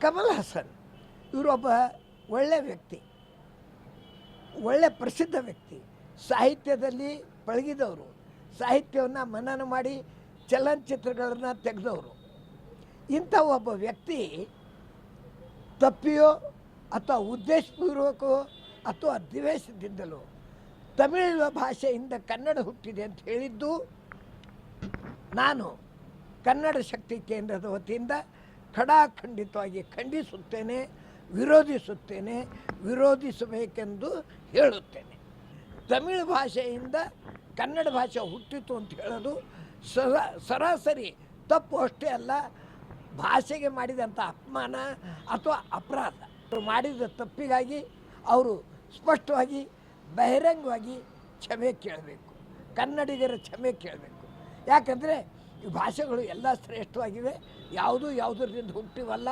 ಕಮಲ್ ಹಾಸನ್ ಇವರೊಬ್ಬ ಒಳ್ಳೆಯ ವ್ಯಕ್ತಿ, ಒಳ್ಳೆ ಪ್ರಸಿದ್ಧ ವ್ಯಕ್ತಿ, ಸಾಹಿತ್ಯದಲ್ಲಿ ಪಳಗಿದವರು, ಸಾಹಿತ್ಯವನ್ನು ಮನನ ಮಾಡಿ ಚಲನಚಿತ್ರಗಳನ್ನು ತೆಗೆದವರು. ಇಂಥ ಒಬ್ಬ ವ್ಯಕ್ತಿ ತಪ್ಪಿಯೋ ಅಥವಾ ಉದ್ದೇಶಪೂರ್ವಕವೋ ಅಥವಾ ದ್ವೇಷದಿಂದಲೋ ತಮಿಳು ಭಾಷೆಯಿಂದ ಕನ್ನಡ ಹುಟ್ಟಿದೆ ಅಂತ ಹೇಳಿದ್ದು ನಾನು ಕನ್ನಡ ಶಕ್ತಿ ಕೇಂದ್ರದ ವತಿಯಿಂದ ಖಡಾಖಂಡಿತವಾಗಿ ಖಂಡಿಸುತ್ತೇನೆ, ವಿರೋಧಿಸುತ್ತೇನೆ, ವಿರೋಧಿಸಬೇಕೆಂದು ಹೇಳುತ್ತೇನೆ. ತಮಿಳು ಭಾಷೆಯಿಂದ ಕನ್ನಡ ಭಾಷೆ ಹುಟ್ಟಿತು ಅಂತ ಹೇಳೋದು ಸರಾಸರಿ ತಪ್ಪು ಅಷ್ಟೇ ಅಲ್ಲ, ಭಾಷೆಗೆ ಮಾಡಿದಂಥ ಅಪಮಾನ ಅಥವಾ ಅಪರಾಧ. ಮಾಡಿದ ತಪ್ಪಿಗಾಗಿ ಅವರು ಸ್ಪಷ್ಟವಾಗಿ ಬಹಿರಂಗವಾಗಿ ಕ್ಷಮೆ ಕೇಳಬೇಕು, ಕನ್ನಡಿಗರ ಕ್ಷಮೆ ಕೇಳಬೇಕು. ಯಾಕಂದರೆ ಈ ಭಾಷೆಗಳು ಎಲ್ಲ ಶ್ರೇಷ್ಠವಾಗಿವೆ, ಯಾವುದೂ ಯಾವುದರಿಂದ ಹುಟ್ಟಿವಲ್ಲ.